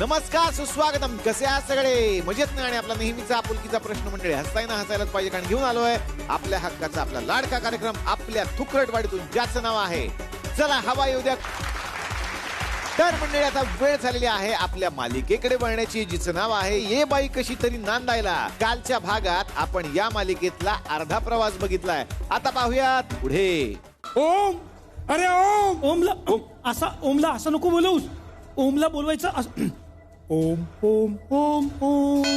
नमस्कार, सुस्वागतम. कसे आहात सगळे? मजेत ना? आणि आपला नेहमीचा आपुलकीचा प्रश्न मंडळी, हसताना हसायलाच पाहिजे, कारण घेऊन आलोय आपल्या हक्काचा आपला लाडका कार्यक्रम आपल्या थुकरटवाडीतून, ज्याचं नाव आहे चला हवा येऊ द्या. तर मंडळी, आता वेळ झालेली आहे आपल्या मालिकेकडे वळण्याची, जिचं नाव आहे ये बाई कशी तरी नांदायला. कालच्या भागात आपण या मालिकेतला अर्धा प्रवास बघितलाय. आता पाहूयात पुढे. ओम, अरे ओम, ओमला ओमला असं नको बोलवूस. ओमला बोलवायचं ओम ओम ओम ओम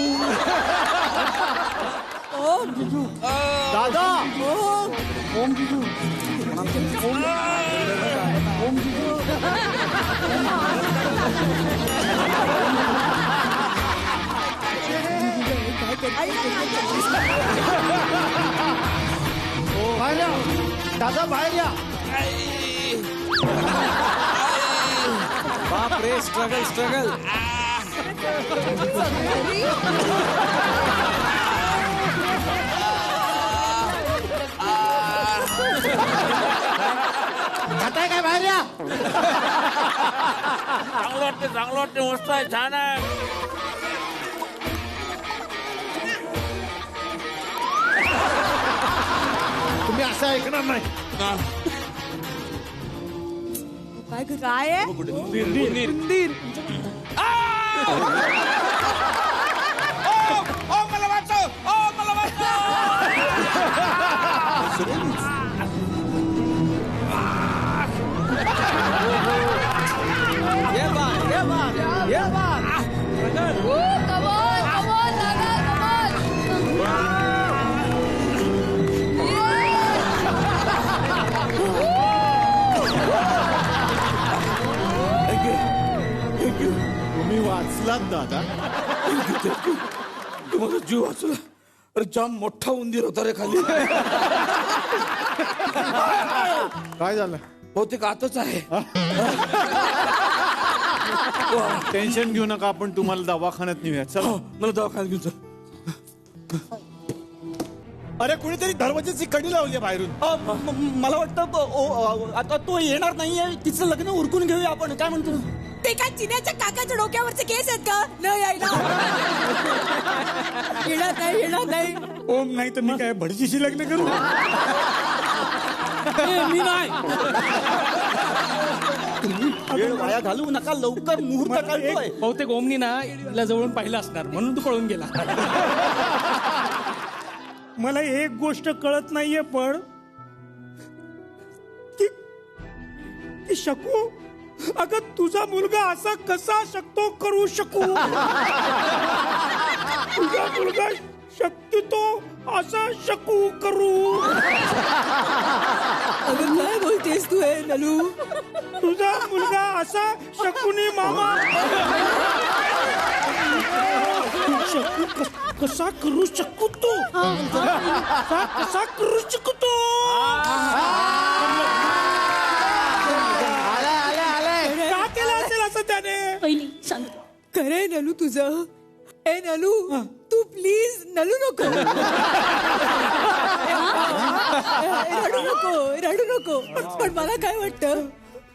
ओम जिजू दादा. ओम जिजू ओम जिजू. बाहेर या दादा, बाहेर या. बाप रे, स्ट्रगल. खाताय काय? बाहेर या. चांगलं वाटते, मस्त आहे, छान आहे. तुम्ही असं ऐकणार नाही. काय आहे? उंदीर. मला वाचव. तुम्ही वाचलात दादा. तुम्हाला जीव वाचला. अरे जाम मोठा उंदीर होता रे खाली. काय झालं? बहुतेक आतच आहे. टेन्शन घेऊ नका, आपण तुम्हाला दवाखान्यात नेऊया. चला. मला दवाखान्यात घेऊन चल. अरे कुणीतरी दरवाजाची कडी लावली बाहेरून. मला वाटतं आता तो येणार नाहीये. तिचं लग्न उरकून घेऊया आपण. काय म्हणतो? ते काय चिन्याच्या काकाच्या डोक्यावरचे केस आहेत का? न यायला येणार नाही. ओम नाही तर मी काय भटजीशी लग्न करू? मी नाही. वेळ वाया घालवू नका, लवकर मुहूर्त काढतोय. बहुतेक ओमनी ना हिला जवळून पाहिलं असणार, म्हणून तू पळून गेला. मला एक गोष्ट कळत नाहीये पण की शकू, अगं तुझा मुलगा असा कसा शकतो करू शकू? तुझा मुलगा शक्यतो असा शकू करू. अगं काय बोलतेस तू हे नलू? तुझा मुलगा असा शकुनी मामा शकू कसा करू शकू तू? कसा करू शकू तू? का केलं असेल असं त्याने? पहिली सांग. खरंय नलू तुझं? ए नलू, तू प्लीज नलू नको. रडू नको. पण मला काय वाटतं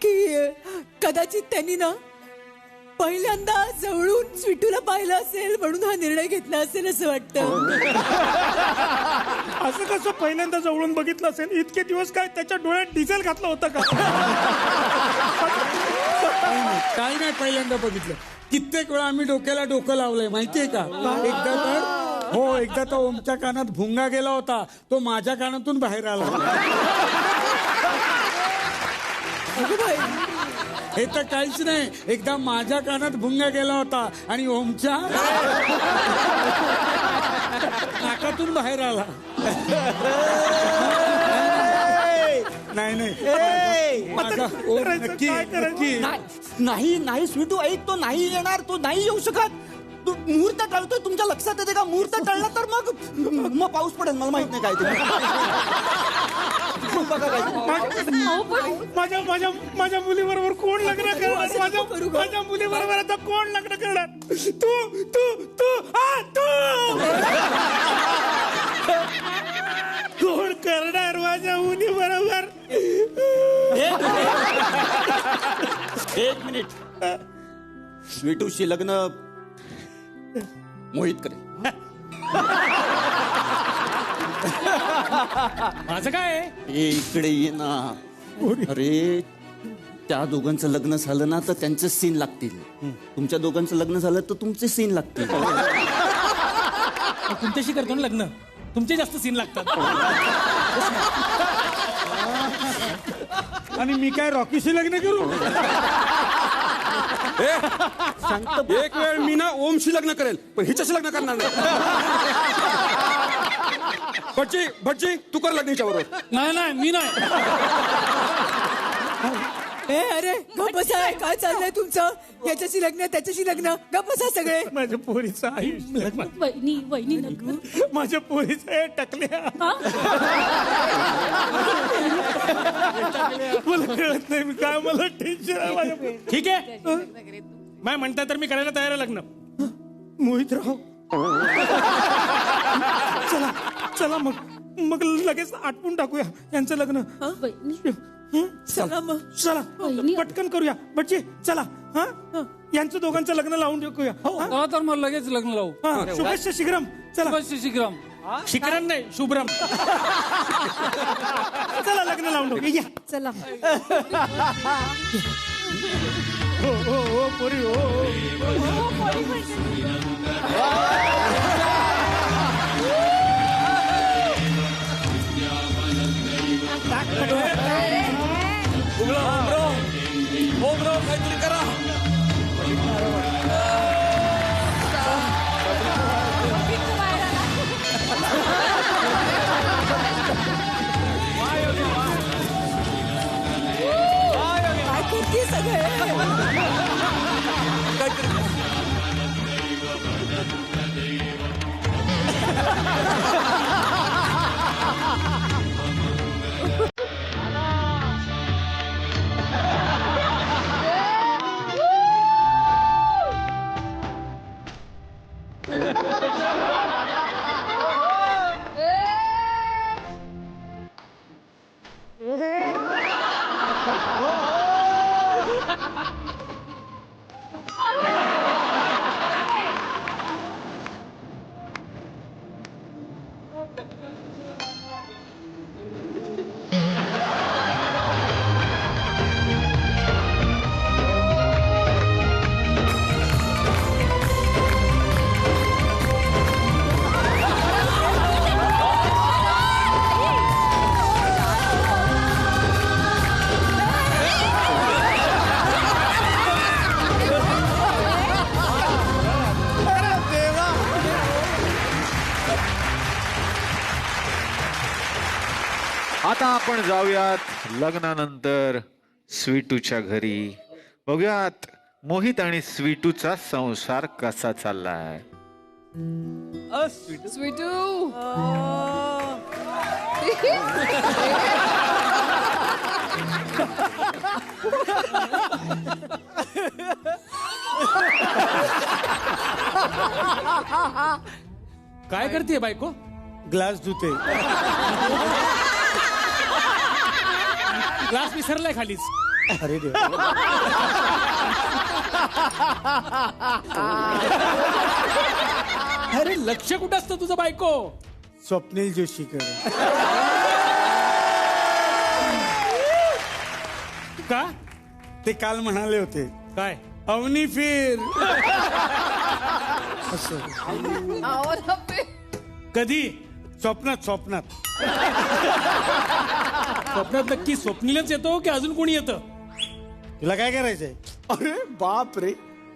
की कदाचित त्यांनी ना पहिल्यांदा जवळून स्वीटूला पाहिलं असेल, म्हणून हा निर्णय घेतला असेल असं वाटतं. असं कसं पहिल्यांदा जवळून बघितलं असेल? इतके दिवस काय त्याच्या डोळ्यात डिझेल घातलं होतं का? काही नाही, पहिल्यांदा बघितलं. कित्येक वेळा आम्ही डोक्याला डोकं लावलंय, माहितीये का? एकदा तर ओमच्या कानात भुंगा गेला होता, तो माझ्या कानातून बाहेर आला. हे तर काहीच नाही, एकदा माझ्या कानात भुंगा गेला होता आणि ओमच्या नाकातून बाहेर आला. नाही माझा ओम नक्की. नाही स्वीटू, ऐक, तो नाही येणार. तो नाही येऊ शकत. तू मुहूर्त टळतोय, तुमच्या लक्षात येते का? मुहूर्त टळला तर मग पाऊस पडेल. मला माहित नाही काय ते. माझ्या मुलीबरोबर कोण लग्न करणार? माझ्या मुलीबरोबर आता कोण लग्न करणार? तू कोण करणार माझ्या मुली बरोबर? एक मिनिट. स्वीटूशी लग्न मोहित करे. माझं काय आहे? ए इकडे ये ना. अरे त्या दोघांचं लग्न झालं ना तर त्यांचे सीन लागतील. तुमच्या दोघांचं लग्न झालं तर तुमचे सीन लागतील. तुमच्याशी करतो ना लग्न, तुमचे जास्त सीन लागतात. आणि मी काय रॉकीशी लग्न करू? एक वेळ मी ना ओमशी लग्न करेल, पण हिच्याशी लग्न करणार नाही. भटजी तू कर लग्न हिच्याबरोबर. नाही मी नाही. ए अरे गप्प बसा. काय चाललंय तुमचं? याच्याशी लग्न त्याच्याशी लग्न. गप्प बसा सगळे. माझ्या पोरीचं आयुष्य, वहिनी नको. माझ्या पोरीचं टकल्या. मला कळत नाही मी काय, मला टेन्शन आहे माझ्या. ठीक आहे, नाही म्हणताय तर मी करायला तयार आहे लग्न. मोहितराव चला मग लगेच आटपून टाकूया यांचं लग्न. चला मग. चला पटकन करूया. बच्चे चला. हा यांचं दोघांचं लग्न लावून टाकूया. चला तर मग लगेच लग्न लावू. शुभेच्छा शीघ्रम. चला शिग्रम. शिखरम नाही, शुभ्रम. चला लग्न लावून टाकूया. या. चला. हो पोरी हो. काहीतरी करा. काय करते सगळे? आता आपण जाऊयात लग्नानंतर स्वीटूच्या घरी. बघूयात मोहित आणि स्वीटूचा संसार कसा चाललाय. स्वीटू काय करते बायको? ग्लास धुते. ग्लास विसरलाय खालीच. अरे देव. अरे लक्ष कुठं असतं तुझं बायको? स्वप्नील जोशीकर. का? ते काल म्हणाले होते काय? अवनी फिर. कधी? स्वप्नात. स्वप्नात नक्की स्वप्नीलच येतो की अजून कोणी येतं? तुला काय करायचंय? अरे बाप रे.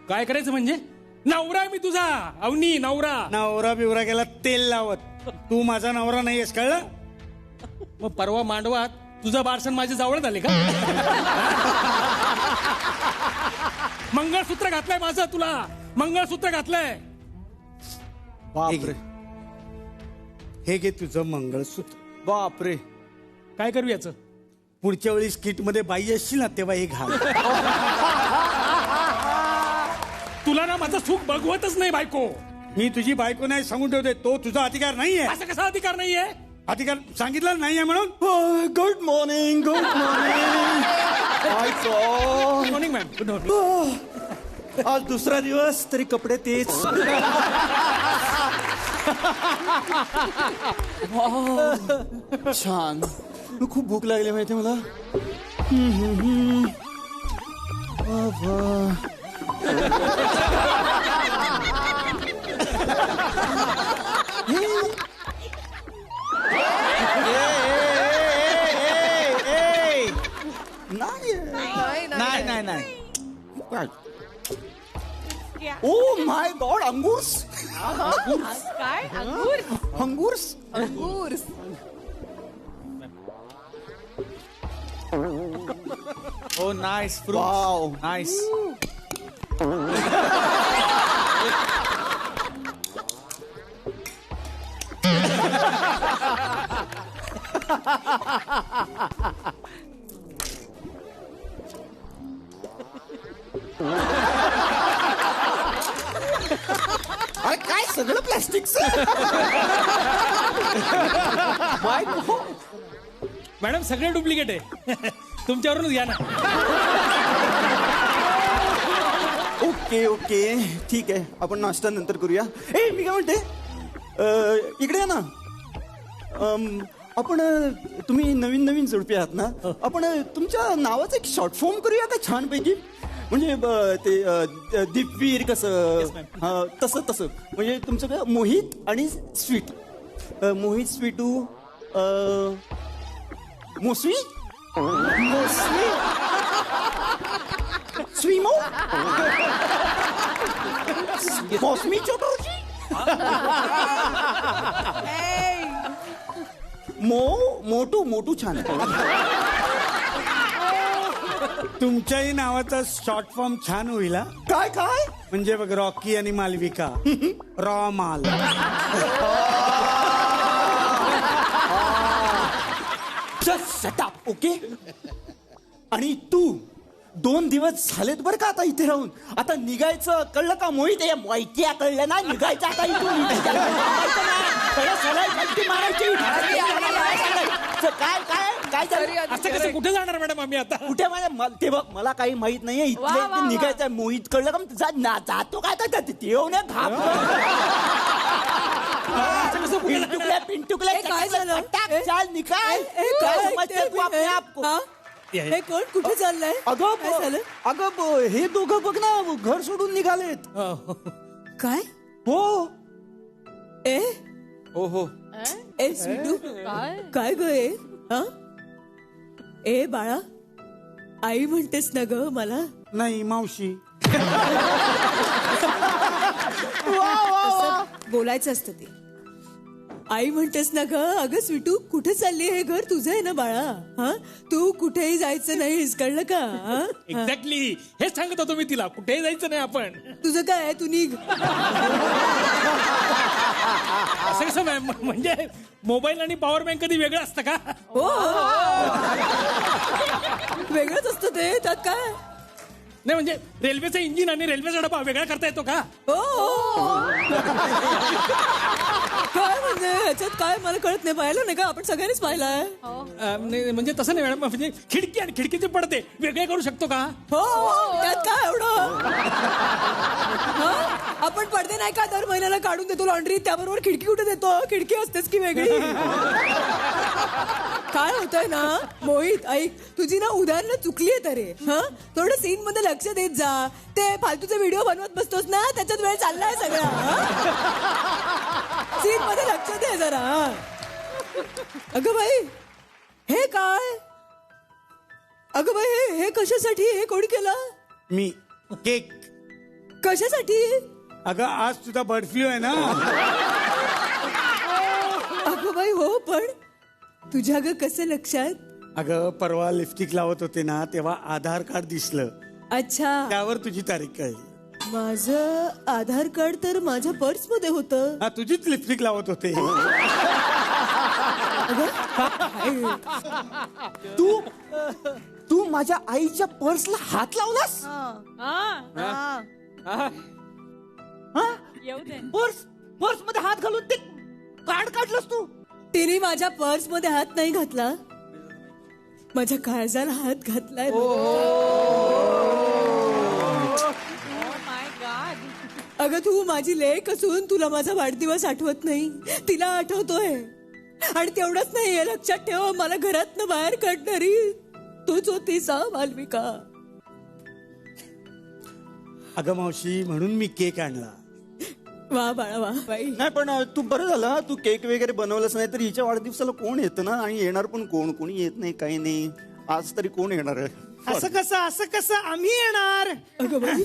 काय करायचं म्हणजे? नवरा आहे मी तुझा, अवनी नवरा. नवरा बिवरा गेला तेल लावत. तू माझा नवरा नाहीयेस, कळलं? मग परवा मांडवात तुझा बारसन माझ्या जवळच आले का? मंगळसूत्र घातलंय माझं तुला, मंगळसूत्र घातलंय. बापरे. हे घे तुझं मंगळसूत्र. बापरे. काय करू याचं? पुढच्या वेळी स्किट मध्ये बाई असशील ना तेव्हा हे घाल. तुला ना माझं सुख बघवतच नाही बायको. मी तुझी बायको नाही सांगून ठेवते. तो तुझा अधिकार नाहीये. असं कसा अधिकार नाहीये? अधिकार सांगितलं नाहीये म्हणून. Good morning. Good morning ma'am. Good morning. आज दुसरा दिवस तरी कपडे तेच. छान. खूप भूक लागली माहिती मला. नाही नाही. ओ माय गॉड, अंगूर्स. काय अंगूर अंगूर्स. अंगूर हो नाईस वाव. नाईस. अरे काय सगळं प्लॅस्टिकचं. मॅडम सगळे डुप्लिकेट आहे. तुमच्यावरूनच घ्या ना. ओके ओके ठीक आहे, आपण नाश्ता नंतर करूया. ए मी काय म्हणते, इकडे या ना. आपण तुम्ही नवीन नवीन जोडपे आहात ना, आपण तुमच्या नावाचं एक शॉर्ट फॉर्म करूया का छानपैकी. म्हणजे ते दीपवीर कसं, तसं तसं म्हणजे तुमचं काय मोहित आणि स्वीट. मोहित स्वीटू मोसवी मोसवी स्वीमो मोसमी छोटूची मोटू मोटू छान आहे. तुमच्याही नावाचा शॉर्ट फॉर्म छान होईल हा. काय काय म्हणजे बघ, रॉकी आणि मालविका. रॉ माल. Just shut up. ओके. आणि तू 2 दिवस झालेत बरं का आता इथे राहून. आता निघायचं कळलं का मोहित. माहिती कळलं ना, निघायचं आता इथून. काय काय काय झालं. असं कसं कुठे जाणार मॅडम आम्ही आता. कुठे ते बघ, मला काही माहित नाहीये. इथले निघायचं मोहित कळलं का. जातो काय तर ते पिंटुकल्या पिंटुकल्या काय झालं? चाल निकाल. हे कोण कुठे चाललंय. काय झालं. अगं हे दोघं बघ ना, घर सोडून निघालेत. काय हो. ए हो हो. ए स्वीटू काय ग ए. हा ए बाळा, आई म्हणतेस ना ग मला. नाही मावशी. बोलायचं असतं ते. आई म्हणतेस ना ग. अगं स्वीटू कुठे चालली. हे घर तुझं आहे ना बाळा. हा तू कुठेही जायचं नाहीस, कळलं का. एक्झॅक्टली हेच सांगत होतो मी तिला. कुठेही जायचं नाही आपण. तुझं काय आहे, तू निघ. असं कसं मॅम. म्हणजे मोबाईल आणि पॉवर बँक कधी वेगळं असतं का. हो वेगळंच असतं ते. त्यात काय. नाही म्हणजे रेल्वेचं इंजिन आणि रेल्वेचा डबा वेगळा करता येतो का. हो काय म्हणजे ह्याच्यात काय मला कळत नाही. पाहिलं नाही का, आपण सगळ्यांनीच पाहिलंय. नाही म्हणजे तसं नाही मॅडम. म्हणजे खिडकी आणि खिडकीचे पडदे वेगळे करू शकतो का. हो त्यात काय एवढं. आपण पडदे नाही का दर महिन्याला काढून देतो लॉन्ड्री, त्याबरोबर खिडकी कुठे देतो. खिडकी असतेच की वेगळी. काय होतंय ना मोहित, ऐक तुझी ना उदाहरणं चुकली आहे तरी. थोडं सीन मध्ये लक्ष देत जा. ते फालतूचे व्हिडिओ बनवत बसतोस ना, त्याच्यात वेळ चाललाय सगळा. सीन मध्ये लक्ष दे जरा. अगं बाई हे काय. अगं बाई हे कशासाठी. हे कोणी केलं. मी. केक. कशासाठी. अगं आज तुझा बर्ड फ्लू आहे ना. अगं बाई हो, पण तुझ्या ग कसं लक्षात. अगं परवा लिपस्टिक लावत होते ना, तेव्हा आधार कार्ड दिसलं. अच्छा त्यावर तुझी तारीख कळली. माझं आधार कार्ड तर माझ्या पर्स मध्ये होतं. हा तुझीच लिपस्टिक लावत होते. तू माझ्या आईच्या पर्सला हात लावलास. पर्स मध्ये हात घालून ते कार्ड काढलंस तू. तिने माझ्या पर्स मध्ये हात नाही घातला, माझ्या काळजाला हात घातलाय. अगं तू माझी लेक असून तुला माझा वाढदिवस आठवत नाही, तिला आठवतोय. आणि तेवढंच नाही, हे लक्षात ठेव, मला घरातनं बाहेर काढणारी तूच होतीस मालविका. अगं मावशी, म्हणून मी केक आणला. वा बाळा वा बाई. नाही पण तू बरं झालं तू केक वगैरे बनवलंच नाही तर हिच्या वाढदिवसाला कोण येतं ना, आणि येणार पण कोणी येत नाही, काही नाही. आज तरी कोण येणार आहे? असं कसं आम्ही येणार. अगं बाई.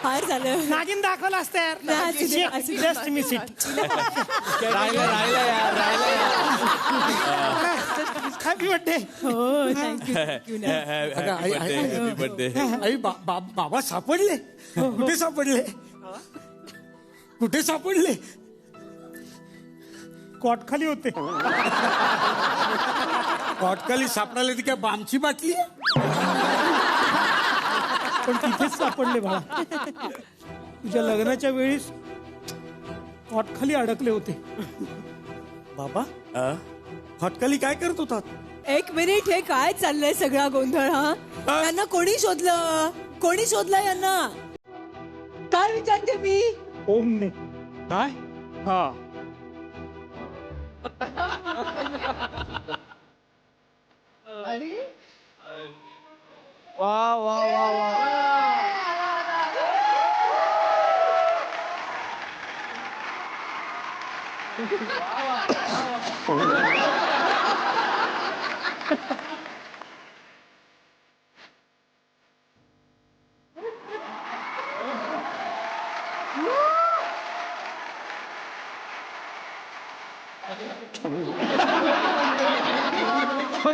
फार झालं. नागिन दाखवलं असतं यार. Just miss it. Happy birthday. हो थँक्यू. आई बाबा सापडले. कुठे सापडले? कुठे सापडले? कॉट खाली होते. कॉटकाली सापडायला ती काय बामची बाटली आहे? पण तिथेच सापडले बाळा. तुझ्या लग्नाच्या वेळेस कॉट खाली अडकले होते. बाबा कॉटकाली काय करत होतात? एक मिनिट, हे काय चाललंय सगळा गोंधळ? हा यांना कोणी शोधलं यांना? काय विचारते मी? ओमने. काय? हा. वा वा वा वा.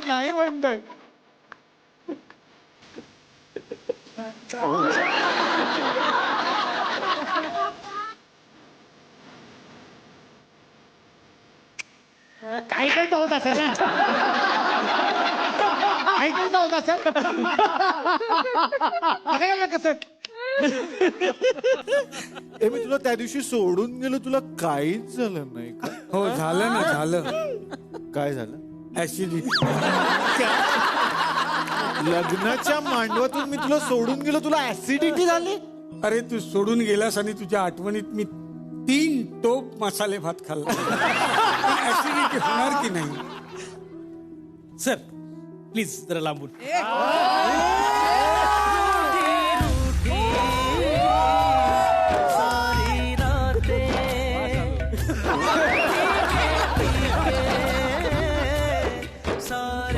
नाही म्हणतोय. काही काही होत असेल ना. काही काही होत असेल. कसं मी तुला त्या दिवशी सोडून गेलो, तुला काहीच झालं नाही का? हो झालं ना, झालं. काय झालं? ऍसिडिटी. लग्नाच्या मांडवातून मी तुला सोडून गेलो, तुला ऍसिडिटी झाली? अरे तू सोडून गेलास आणि तुझ्या आठवणीत मी 3 टोप मसाले भात खाल्ला. ऍसिडिटी होणार की नाही? सर प्लीज जरा लांबून.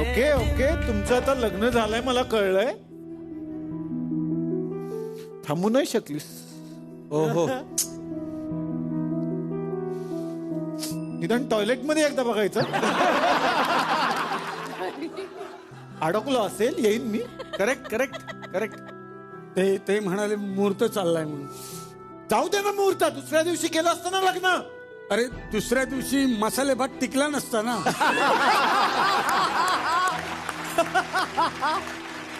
ओके ओके, तुमचं आता लग्न झालंय मला कळलंय. थांबू नाही शकलीस? हो. निदान टॉयलेट मध्ये एकदा बघायचं. अडकलो असेल, येईन मी. Correct correct correct. ते म्हणाले मुहूर्त चाललाय म्हणून. जाऊ दे ना मुहूर्त, दुसऱ्या दिवशी केलं असतं ना लग्न. अरे दुसऱ्या दिवशी मसाले भात टिकला नसता ना.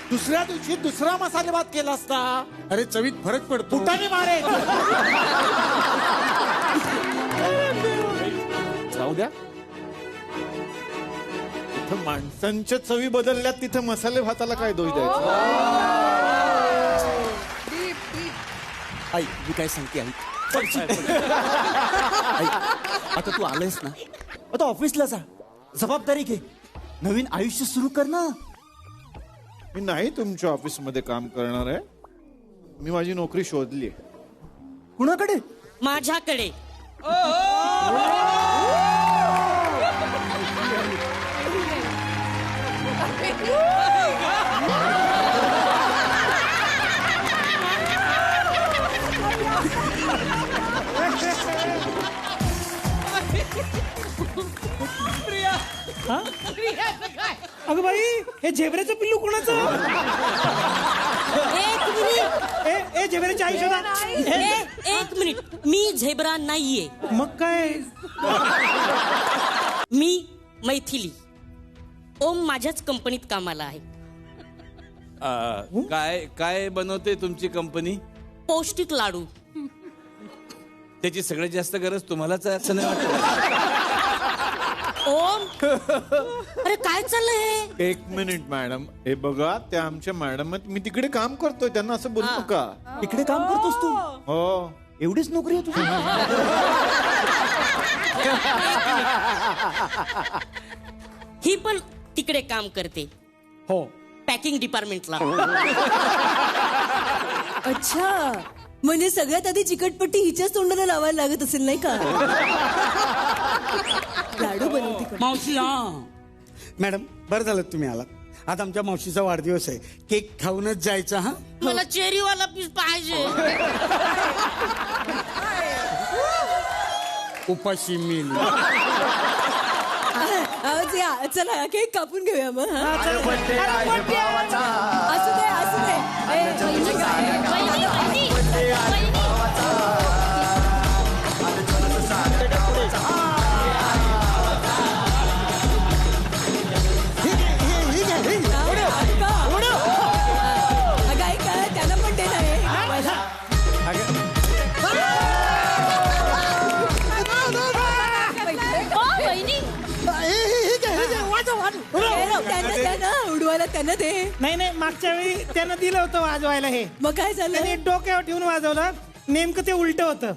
दुसऱ्या दिवशी दुसरा मसाले भात केला असता. अरे चवीत फरक पडतो. फुटाने मारे. जाऊ द्या. इथं माणसांच्या चवी बदलल्यात, तिथं मसाले भाताला काय दोष द्यायचा? आई मी काय सांगते आई. आई, आता तू आलायस ना, आता ऑफिसला जा, जबाबदारी घे, नवीन आयुष्य सुरू कर ना. मी नाही तुमच्या ऑफिस मध्ये काम करणार आहे. मी माझी नोकरी शोधली. कुणाकडे? माझ्याकडे. प्रिया अगं बाई हे झेब्रेचं पिल्लू कोणाचं? एक मिनिट ए झेब्रेची आई शोधा. एक मिनिट, मी झेब्रा नाहीये, मग काय? मी मैथिली. ओम माझ्याच कंपनीत कामाला आहे. काय काय बनवते तुमची कंपनी? पौष्टिक लाडू. त्याची सगळ्यात जास्त गरज तुम्हालाच आहे असं नाही वाटत? ओम अरे काय चाललंय हे? एक मिनिट मॅडम, हे बघा त्या आमच्या मॅडम मी तिकडे काम करतोय, त्यांना असं बोलू नका. इकडे काम करतोस तू? हो. एवढीच नोकरी आहे तुझी? ही पण तिकडे काम करते. हो. पॅकिंग डिपार्टमेंटला. अच्छा, म्हणजे सगळ्यात आधी चिकटपट्टी हिच्याच तोंडाला लावायला लागत असेल नाही का? लाडू बनवते का? मावशी हा मॅडम बरं झालं तुम्ही आलात. आज आमच्या मावशीचा वाढदिवस आहे. केक खाऊनच जायचा. हा मला चेरीवाला पीस पाहिजे. उपाशी मिल. आवाज या, चला केक कापून घेऊया मग. हा? असू दे असू दे. त्यांना पण ते नाही. त्यांना उडवायला त्यांना दे. नाही मागच्या वेळी त्यानं दिलं होतं वाजवायला हे. मग काय त्याने झालं? डोक्यावर ठेवून वाजवलं, नेमकं ते उलट होतं.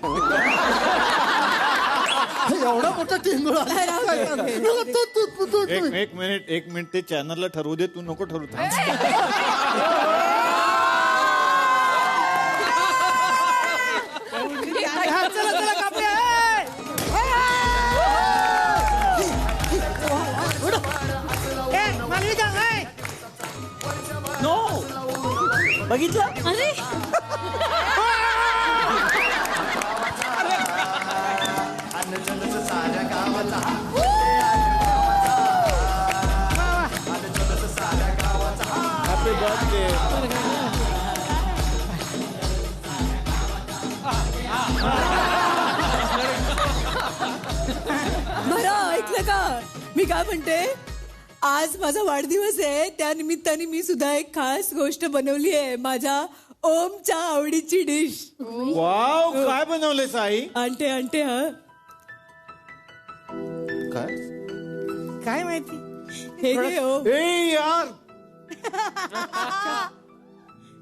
एवढा मोठा टिंगुळा. एक मिनिट ते चॅनलला ठरवू दे, तू नको ठरवू. चला कापूया. मालविका नो, बघितलं? अरे हॅपी बर्थडे. बरं ऐकलं का मी काय म्हणते? आज माझा वाढदिवस आहे, त्या निमित्ताने मी सुद्धा एक खास गोष्ट बनवली आहे. माझ्या ओमच्या आवडीची डिश. वाव, काय बनवलंय साई? आणते आणते. हा काय? काय माहिती. हे घे ओम. ए यार,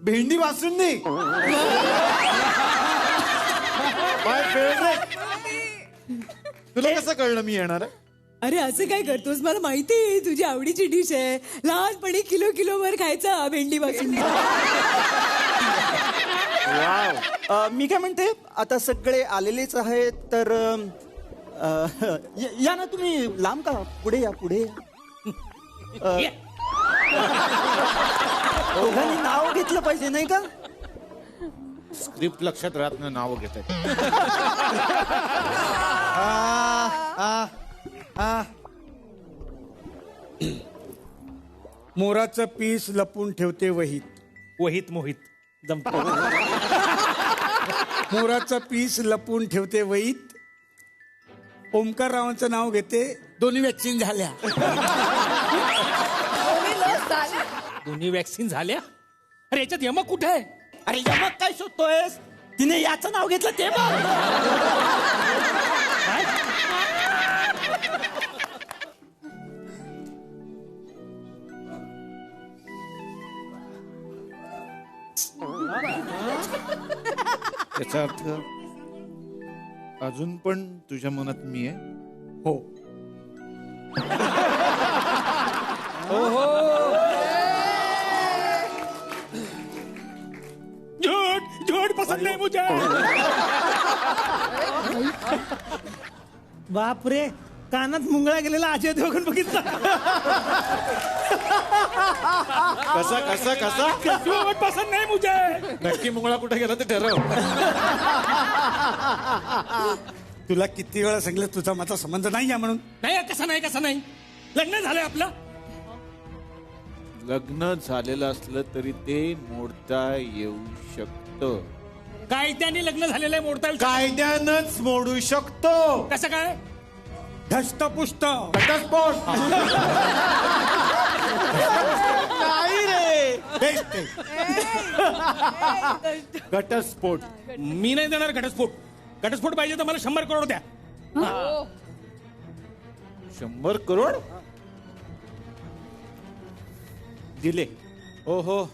भेंडी बासुंदी. माय फेवरेट. तुला कसं कळलं मी येणार आहे? अरे असं काय करतोस? मला माहिती आहे तुझी आवडीची डिश आहे. लहानपणी किलोवर खायचा भेंडी बासुंदी. मी काय म्हणते, आता सगळे आलेलेच आहेत तर या ना तुम्ही. लांब का? पुढे या, पुढे या. दोघांनी नाव घेतलं पाहिजे नाही का? स्क्रिप्ट लक्षात राहत नाही, नाव घेत आहे. मोराचं पीस लपून ठेवते वहीत. वहीत मोहित जमत. मोराचं पीस लपून ठेवते वहीत. ओमकार रावांचं नाव घेते. दोन्ही वॅक्सिन झाल्या. दोन्ही वॅक्सिन झाल्या. अरे याच्यात यमक कुठे आहे? अरे यमक काय शोधतोयस? तिने याचं नाव घेतलं ते बघ. याचा अर्थ अजून पण तुझ्या मनात मी आहे. हो. झूठ पसंद नाही मुझे. बाप रे, कानात मुंगळा गेलेला अजय देवगण बघितला. कसा कसा कसा? झूठ पसंद नाही मुझे. नक्की मुंगळा कुठे गेला ते ठरव. तुला किती वेळा सांगितलं तुझा माझा संबंध नाही आहे म्हणून. नाही कसं नाही लग्न झालंय आपलं. लग्न झालेलं असलं तरी ते मोडता येऊ शकतं. कायद्याने लग्न झालेलं आहे मोडता येईल का? कायद्यानंच मोडू शकतो. कसं काय? धष्टपुष्ट घटस्फोट. नाही रे. घटस्फोट. मी नाही देणार घटस्फोट. घटस्फोट पाहिजे तर मला 100 करोड द्या. 100 करोड दिले. हो हो.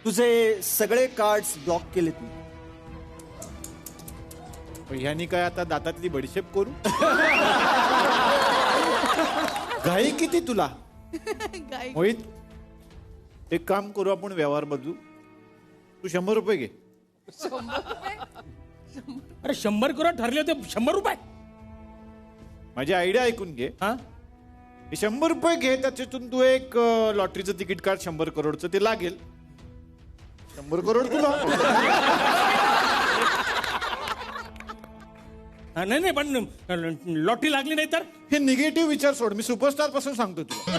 तुझे सगळे कार्ड्स ब्लॉक केलेत मी. ह्यानी काय आता दातातली बडीशेप करू. घाई किती तुला. मोहित एक काम करू आपण व्यवहार बदलू. तू 100 रुपये घे. अरे 100 करोड ठरले होते 100 रुपये. माझी आयडिया ऐकून घे. हा 100 रुपये घे. त्याच्यातून तू एक लॉटरीचं तिकीट काढ 100 करोडचं. ते लागेल 100 करोड तुला. नाही नाही पण लॉटरी लागली नाही तर हे निगेटिव्ह विचार सोड. मी सुपरस्टार पासून सांगतो तुला.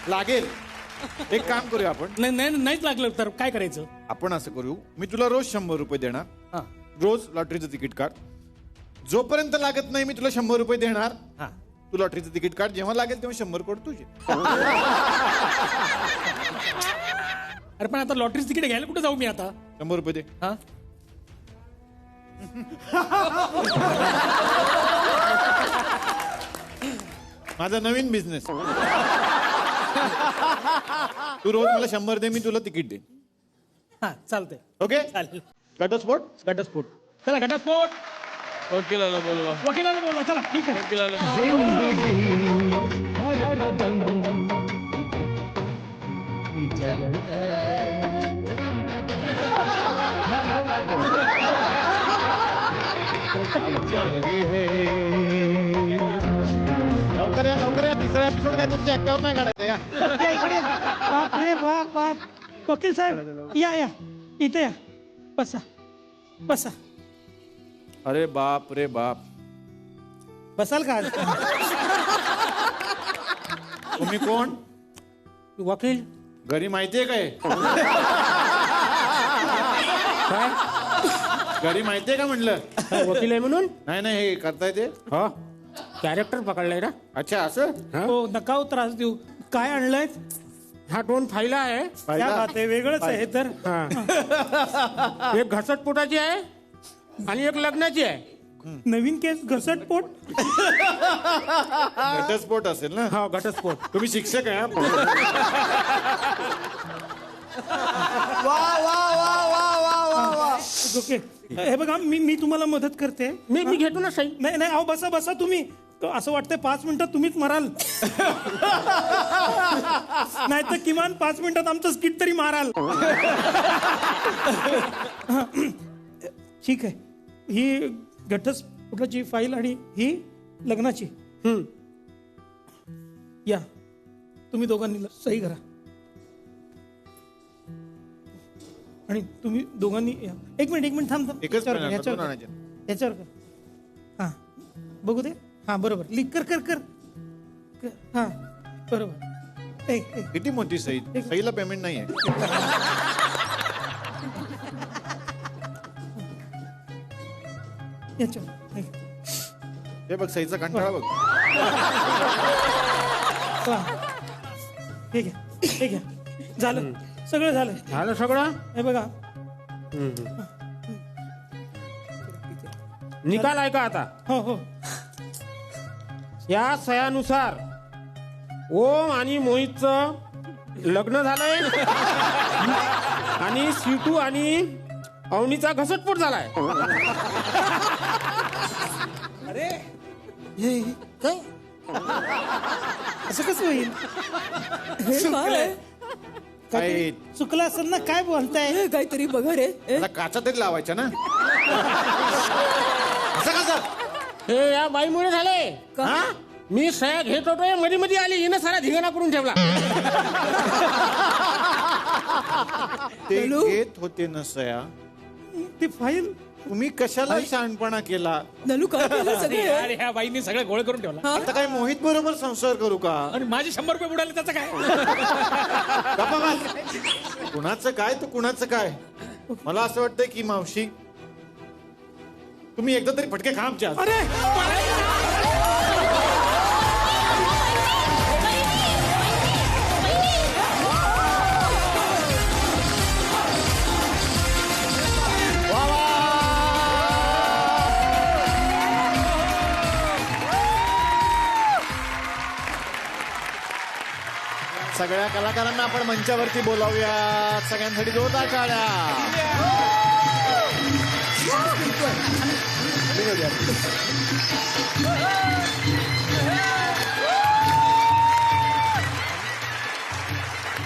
लागेल. एक काम करूया आपण. नाहीच लागलं तर काय करायचं? आपण असं करू. मी तुला रोज 100 रुपये देणार. हा रोज लॉटरीचं तिकीट काढ. जोपर्यंत लागत नाही मी तुला 100 रुपये देणार. हा तू लॉटरीचं तिकीट काढ. जेव्हा लागेल तेव्हा 100 करोड तुझे. अरे पण आता लॉटरीचं तिकीट घ्यायला कुठे जाऊ मी आता? 100 रुपये दे. हा माझा नवीन बिझनेस. तू रोज मला 100 दे. मी तुला तिकीट दे. हा चालतंय. ओके. चालेल. घटस्फोट. घटस्फोट. चला घटस्फोट. वकिलाला बोलवा. वकिलाला बोलवा. चला ठीक आहे. वकिलाला. लवकर या लवकर या. तिसरा एपिसोड काय तुमच्या अकाउंट नाही काढायचं या. बाप रे बाप बाप. वकील साहेब या या इथे या. बसा बसा. अरे बाप रे बाप. बसाल का? तुम्ही कोण? वकील. घरी माहितीये काय? काय घरी माहितीये का म्हणलं? वकील आहे म्हणून? नाही नाही हे करताय ते. हा कॅरेक्टर पकडलाय ना. अच्छा असं. हो नका हो त्रास देऊ. काय आणलंय? हा 2 फायला आहे. क्या बात आहे. वेगळंच आहे तर. एक घसटपोटाची आहे आणि एक लग्नाची आहे. नवीन केस घसटपोट. घटस्फोट असेल ना. हा घटस्फोट. तुम्ही शिक्षक आहे. ओके हे बघा मी तुम्हाला मदत करते. मी घेतो ना सही. नाही नाही अहो बसा बसा तुम्ही. तो असं वाटतंय 5 मिनिटात तुम्हीच मराल. नाही तर किमान 5 मिनिटात आमचं स्किट तरी माराल. ठीक आहे. ही घटस्फोटाची फाईल आणि ही लग्नाची. या तुम्ही दोघांनी सही करा. आणि तुम्ही दोघांनी या. एक मिनिट थांब. एकच याच्यावर मिनिट, कर, दोन याच्यावर कर. हा बघू दे. हा बरोबर. लिक कर कर कर. हा बरोबर. किती मोठी सही. सहीला पेमेंट नाही आहे. याच्यावर हे बघ सहीचा कंटाळा बघ. हे घ्या हे घ्या. झालं सगळं झालं. झालं सगळं. हे बघा निकाल आहे का आता? हो हो. या सह्यानुसार ओम आणि मोहितचं लग्न झालंय आणि सीटू आणि अवनीचा घसटपोट झालाय. अरे हे काय असं कसं होईल? हे काय? काय चुकलं असेल ना. काय बोलताय? हे काहीतरी बघा रे. आता काचा तरी लावायच्या ना. असं कसं? हे या बाईमुळे झाले. का? हा? मी सह्या घेत होतो मध्ये मध्ये आली. हिनं सारा धिंगाणा करून ठेवला. ते हॅलो? घेत होते ना सया. ती फाईल तुम्ही कशाला शहाणपणा केला? नलू काय केलं सगळे अरे ह्या बाईने सगळं गोळ करून ठेवला आता काय मोहित बरोबर संसार करू का? आणि माझे 100 रुपये बुडाले त्याचं काय? गप्पा बस. कुणाचं काय तर कुणाचं काय? मला असं वाटतंय की मावशी तुम्ही एकदा तरी फटके खा आमच्या. सगळ्या कलाकारांना आपण मंचावरती बोलावूया. सगळ्यांसाठी जोरदार टाळ्या.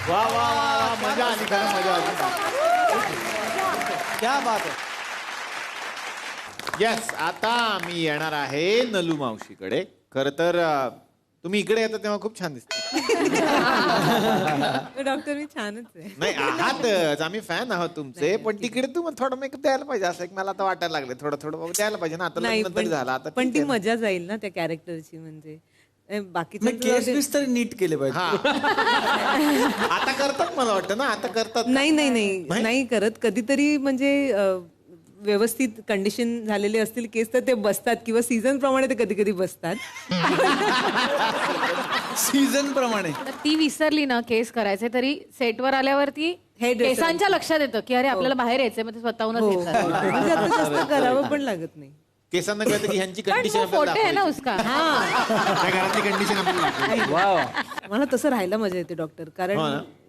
वा वा वा, मजा आली, खरं मजा आली. क्या बात आहे. येस, आता मी येणार आहे नलू मावशीकडे. खर तर तुम्ही इकडे येता तेव्हा खूप छान दिसते. डॉक्टर मी छानच आहे. नाही आहातच, आम्ही फॅन आहोत तुमचे, पण तिकडे तू थोडं मेकअप द्यायला पाहिजे. असं एक मला आता वाटायला लागले, थोडं थोडं द्यायला पाहिजे ना. आता नाही लग्न तरी झालं, आता पण ठीक ती आहे ना. मजा जाईल ना त्या कॅरेक्टरची. म्हणजे बाकीचं केस तरी नीट केले पाहिजे. हा आता करतात, मला वाटतं ना आता करतात. नाही करत. कधीतरी म्हणजे व्यवस्थित कंडिशन झालेले असतील केस तर ते बसतात, किंवा सीझन प्रमाणे ते कधी कधी बसतात. सीझन प्रमाणे. तर ती विसरली ना केस करायचे तरी सेटवर आल्यावरती केसांच्या लक्षात येतं की अरे आपल्याला बाहेर यायचंय, मग ते स्वतःहूनच येतात. म्हणजे आता जास्त करावं पण लागत नाही. केसांना कळतं की ह्यांची कारण कंडिशन तो फोटो आहे ना उसका. घरातली कंडिशन आपल्याला. मला तसं राहायला मजा येते डॉक्टर. कारण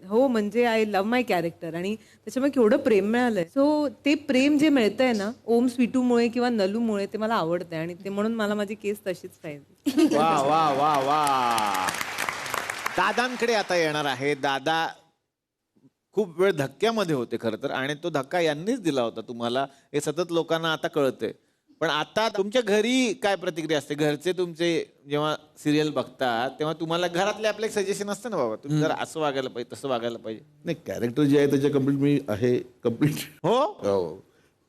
हो म्हणजे आय लव्ह माय कॅरेक्टर आणि त्याच्यामुळे केवढं प्रेम मिळालंय. सो ते प्रेम जे मिळतंय ना ओम स्वीटूमुळे किंवा नलूमुळे ते मला आवडतंय, आणि ते म्हणून मला माझी केस तशीच पाहिजे. वा वा वा वा. दादांकडे आता येणार आहे. दादा खूप वेळ धक्क्यामध्ये होते खरं तर, आणि तो धक्का यांनीच दिला होता तुम्हाला. हे सतत लोकांना आता कळतंय. पण आता तुमच्या घरी काय प्रतिक्रिया असते? घरचे तुमचे जेव्हा सिरियल बघतात तेव्हा तुम्हाला घरातले आपलं एक सजेशन असतं ना, बाबा तुम्ही जर असं वागायला पाहिजे, तसं वागायला पाहिजे. नाही, कॅरेक्टर जे आहे त्याच्या कम्प्लीट मी आहे कम्प्लीट. हो,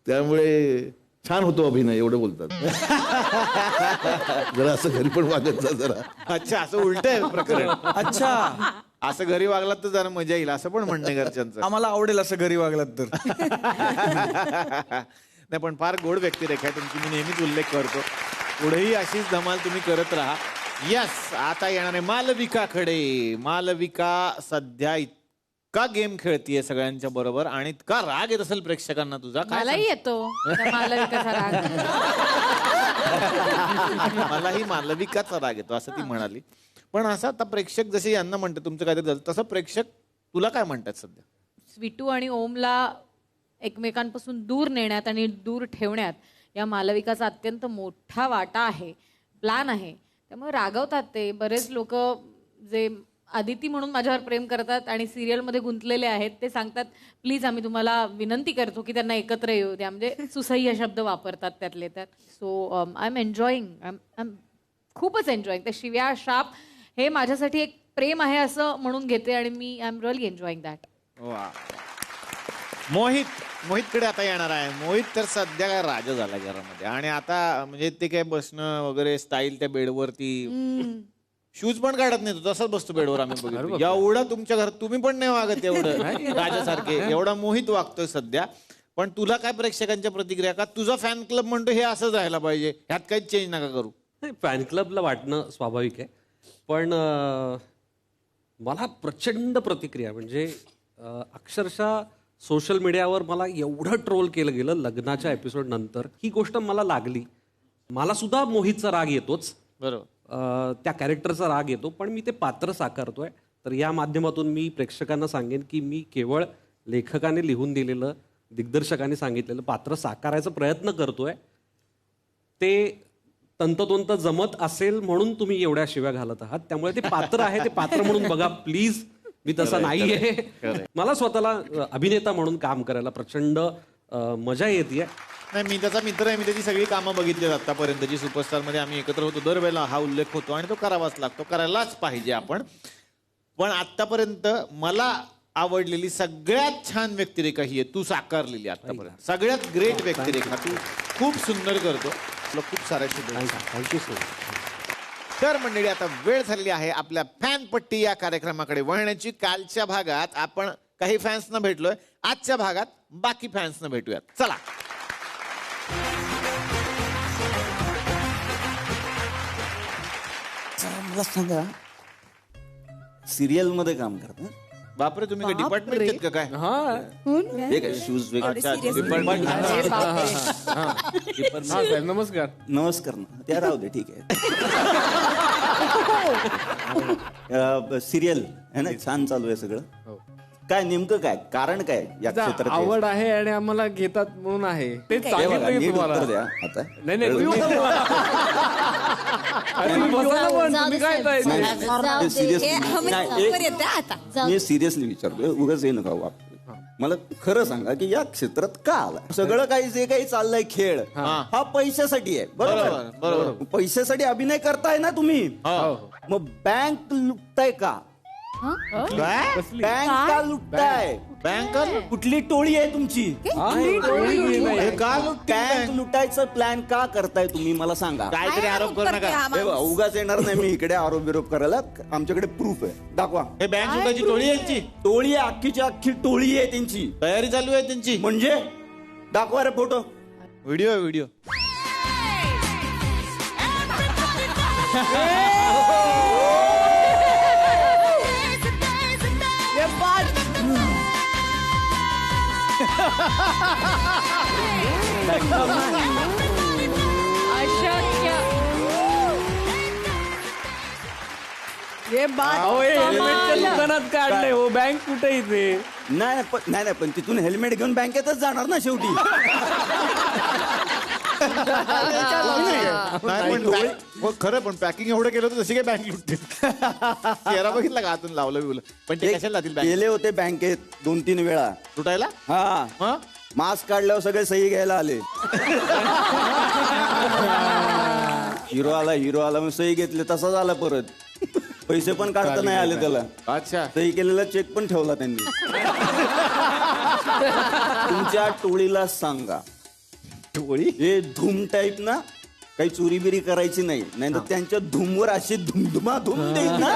त्यामुळे छान होतो अभिनय, एवढं बोलतात. जरा असं घरी पण वागत जा जरा. अच्छा, असं उलट आहे प्रकरण. अच्छा, असं घरी वागलात तर जरा मजा येईल असं पण म्हणणं घरच्यांचं. आम्हाला आवडेल असं घरी वागलात तर. नाही, पण फार गोड व्यक्तिरेखा आहे तुमची, मी नेहमीच उल्लेख करतो. पुढेही अशीच धमाल तुम्ही करत राहा. यस, आता येणार आहे मालविकाकडे. मालविका सध्या इतका गेम खेळतीये सगळ्यांच्या बरोबर, आणि इतका राग येत असेल प्रेक्षकांना तुझा. काय मलाही येतो त्या मालविकाचा राग. मलाही मालविकाचा राग येतो असं ती म्हणाली. पण असं आता प्रेक्षक जसे यांना म्हणतात तुमचं काहीतरी झालं, तसं प्रेक्षक तुला काय म्हणतात सध्या? स्वीटू आणि ओमला एकमेकांपासून दूर नेण्यात आणि दूर ठेवण्यात या मालविकाचा अत्यंत मोठा वाटा आहे, प्लॅन आहे. त्यामुळे रागवतात ते. बरेच लोक जे आदिती म्हणून माझ्यावर प्रेम करतात आणि सिरियलमध्ये गुंतलेले आहेत ते सांगतात प्लीज आम्ही तुम्हाला विनंती करतो की त्यांना एकत्र येऊ द्या. म्हणजे सुसह्य शब्द वापरतात त्यातले त्यात. So I am enjoying, I am खूपच एन्जॉईंग. त्या शिव्या शाप हे माझ्यासाठी एक प्रेम आहे असं म्हणून घेते, आणि मी I am really enjoying that. मोहितकडे आता येणार आहे. मोहित तर सध्या काय राजा झाला घरामध्ये, आणि आता म्हणजे ते काय बसणं वगैरे स्टाईल त्या बेडवरती, शूज पण काढत नाही, तो तसाच बसतो बेडवर. आम्ही बघितलं एवढं तुमच्या घरात तुम्ही पण नाही वागत एवढं राजासारखे, एवढा मोहित वागतोय सध्या. पण तुला काय प्रेक्षकांच्या प्रतिक्रिया? का तुझा फॅन क्लब म्हणतो हे असंच राहायला पाहिजे, ह्यात काहीच चेंज नका करू? फॅन क्लबला वाटणं स्वाभाविक आहे, पण मला प्रचंड प्रतिक्रिया, म्हणजे अक्षरशः सोशल मीडियावर मला एवढं ट्रोल केलं गेलं लग्नाच्या एपिसोड नंतर. ही गोष्ट मला लागली. मला सुद्धा मोहितचा राग येतोच, बरोबर, त्या कॅरेक्टरचा राग येतो, पण मी ते पात्र साकारतोय. तर या माध्यमातून मी प्रेक्षकांना सांगेन की मी केवळ लेखकाने लिहून दिलेलं, दिग्दर्शकाने सांगितलेलं पात्र साकारायचा प्रयत्न करतोय. ते तंतोतंत जमत असेल म्हणून तुम्ही एवढ्या शिव्या घालत आहात. त्यामुळे ते पात्र आहे, ते पात्र म्हणून बघा प्लीज. मी तसा नाहीये. मला स्वतःला अभिनेता म्हणून काम करायला प्रचंड मजा येते. नाही, मी त्याचा मित्र आहे, मी त्याची सगळी कामं बघितली आतापर्यंतची. सुपरस्टारमध्ये आम्ही एकत्र होतो, दरवेळेला हा उल्लेख होतो, आणि तो करावाच लागतो, करायलाच पाहिजे आपण. पण आतापर्यंत मला आवडलेली सगळ्यात छान व्यक्तिरेखा ही आहे तू साकारलेली आतापर्यंत. सगळ्यात ग्रेट व्यक्तिरेखा. तू खूप सुंदर करतो. तुला खूप साऱ्या शुभेच्छा. Thank you so much. तर मंडळी आता वेळ झालेली आहे आपल्या फॅन पट्टी या कार्यक्रमाकडे वळण्याची. कालच्या भागात आपण काही फॅन्सना भेटलोय. आजच्या भागात बाकी फॅन्सना भेटूयात. चला. मला सांगा, सिरियल मध्ये काम करता? बापरे, तुम्ही काय डिपार्टमेंट आहेत का काय? हे काय शूज नमस्कार. नमस्कार ना, त्या राहू दे, ठीक आहे. सिरियल आहे ना, छान चालू आहे सगळं. काय नेमकं काय कारण काय या क्षेत्रात? आवड आहे आणि आम्हाला घेतात म्हणून आहे ते हे बघा, नीट उत्तर द्या आता. नाही नाही तुम्ही बसा ना पण, तुम्ही काय मी सिरियसली विचारतोय, उगाच हे नका वापरू. मला खरं सांगा की या क्षेत्रात का आला? सगळं काही जे काही चाललंय खेळ हा पैशासाठी आहे, बरोबर? पैशासाठी अभिनय करताय ना तुम्ही, मग बँक लुटताय का? बँक का लुटताय? बँक कुठली टोळी आहे तुमची? बँक लुटायचं प्लॅन का करताय तुम्ही मला सांगा. काहीतरी आरोप करू नका. उगाच येणार नाही मी इकडे आरोप बिरोप करायला. आमच्याकडे प्रूफ आहे, दाखवा. हे बँक लुटायची टोळी आहे यांची? टोळी आहे, अख्खीची अख्खी टोळी आहे त्यांची. तयारी चालू आहे त्यांची म्हणजे? दाखवा रे फोटो. Video video. दुकानात काढले हो, बँक कुठे इथे? नाही पण तिथून हेल्मेट घेऊन बँकेतच जाणार ना शेवटी. खरं पण पॅकिंग एवढं केलं होतं तशी काय बँक लुटते? चेहरा बघितला का आतून लावलं बिवलं? पण ते कशाला जातील बँक? गेले होते बँकेत 2-3 वेळा लुटायला. हा, मास्क काढल्यावर सगळे सही घ्यायला आले. हिरो आला मग सही घेतले, तसा झाला परत. पैसे पण काढता नाही आले त्याला. अच्छा. सही केलेला चेक पण ठेवला त्यांनी. तुमच्या टोळीला सांगा, टोळी हे धूम टाईप ना, काही चोरी बिरी करायची नाही, नाही तर त्यांच्या धूमवर अशी धुमधुमा धूम देईल ना.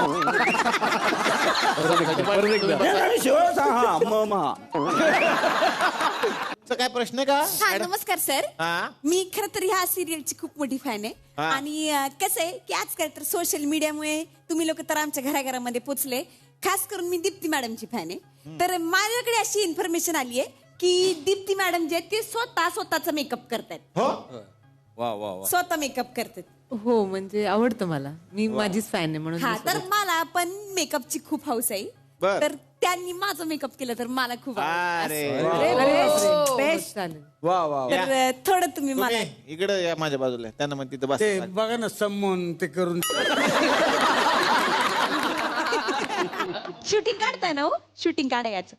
काय प्रश्न का? नमस्कार सर. मी खरं तर ह्या सिरियलची खूप मोठी फॅन आहे. आणि कसं आहे की आजकाल तर सोशल मीडियामुळे तुम्ही लोक तर आमच्या घराघरामध्ये पोचले. खास करून मी दीप्ती मॅडमची फॅन आहे. तर माझ्याकडे अशी इन्फॉर्मेशन आली आहे की दीप्ती मॅडम जे ते स्वतःचा मेकअप करतायत. वा वा वा. स्वतः मेकअप करतात. हो, म्हणजे आवडतं मला. मी माझीच फॅन आहे म्हणून. हा, तर मला पण मेकअपची खूप हौस आहे. तर त्यांनी माझं मेकअप केलं तर मला खूप चालेल. वा वा. तर थोडं तुम्ही मला इकडे या माझ्या बाजूला. त्यांना मग तिथं बस. ते बघा ना, समोन ते करून शूटिंग काढताय ना? हो, शूटिंग काढायचं.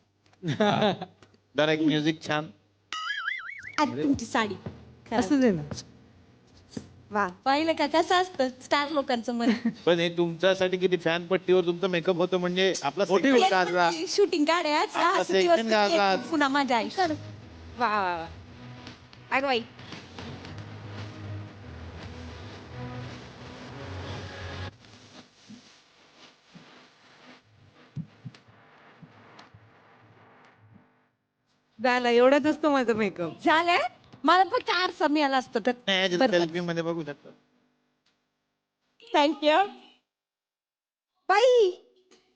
जरा एक म्युझिक छान. आज तुमची साडी असं दे ना. वा, पाहिलं का कसं असतं स्टार लोकांचं मन. पण हे तुमच्यासाठी किती फॅन पट्टीवर तुमचं मेकअप होतं म्हणजे आपला शूटिंग काढायचं पुन्हा माझ्या आई. वा वा वा. अगं बाई, झालं, एवढंच असतो माझा मेकअप. झालंय. मला फक्त आरसा मिळाला असतं तर. सेल्फी मध्ये बघू शकतो. थँक्यू. बाई,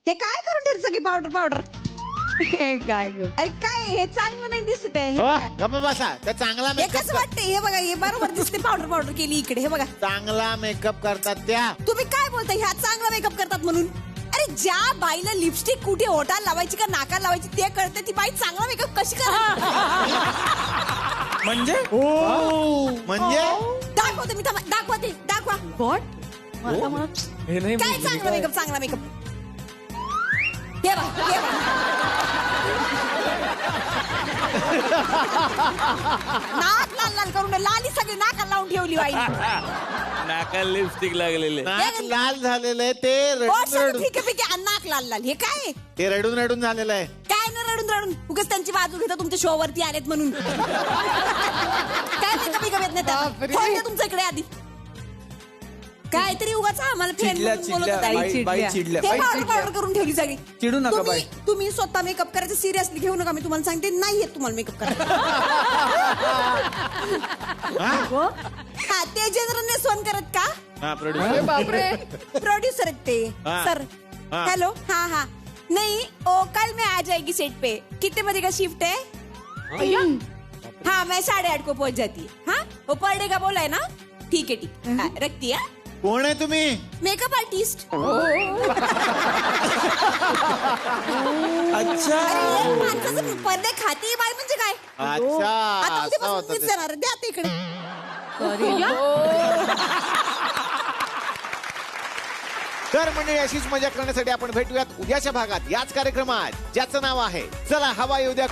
हे काय करून ठेवलं सगळी पावडर? काय अरे काय हे चांगलं नाही दिसत आहे. बसा. त्या चांगला हे कसं वाटतंय? हे बघा, हे बरोबर दिसते. पावडर केली इकडे. हे बघा, चांगला मेकअप करतात त्या. तुम्ही काय बोलताय ह्या चांगला मेकअप करतात म्हणून? अरे ज्या बाईला लिपस्टिक कुठे ओठाला लावायची का नाकाला लावायची ते कळते, ती बाई चांगला मेकअप कशी करते? म्हणजे दाखवते मी. दाखवा. काय चांगला मेकअप? हे बघा. नाक लाल करून लाली सगळी नाकाला लावून ठेवली बाई. नाकाला लिपस्टिक लागलेले. नाक लाल झालेलं आहे ते. ठीक आहे. नाक लाल. हे काय? ते रडून झालेलं आहे. काय काढून उगाच त्यांची बाजू घेता तुमच्या शो वरती आलेत म्हणून. काय मेकअप येत नाही त्याला. होय ना तुमच्या इकडे आधी काहीतरी उगाच आम्हाला friend चिडल्या म्हणून बोलत चिडल्या होता. बाई चिडल्या ते पावडर करून ठेवली सगळी. चिडू नका बाई. तुम्ही स्वतः मेकअप करायचं सिरियसली घेऊ नका. मी तुम्हाला सांगते नाही येत तुम्हाला मेकअप करायला. हा तेजेंद्र नेसवन करत का प्रोड्यूसर आहेत ते सर. हेलो हाँ हाँ नहीं ओ कल मैं आ जाएगी सेट पे. कितने बजे का शिफ्ट है? हाँ मैं 8:30 को पहुंच जाती है. हाँ वो पर डे का बोला है ना. ठीक है ठीक है. रखती है. कोण आहे तुम्ही? Makeup artist. अच्छा माणसाचं पडदे खाती बाई म्हणजे काय? अच्छा आता असं उद्यापासून होतं मीच ते. जाणार. द्या आता इकडे. तर मंडळी अशीच मजा करण्यासाठी आपण भेटूयात उद्याच्या भागात याच कार्यक्रमात ज्याचं नाव आहे चला हवा येऊ द्या.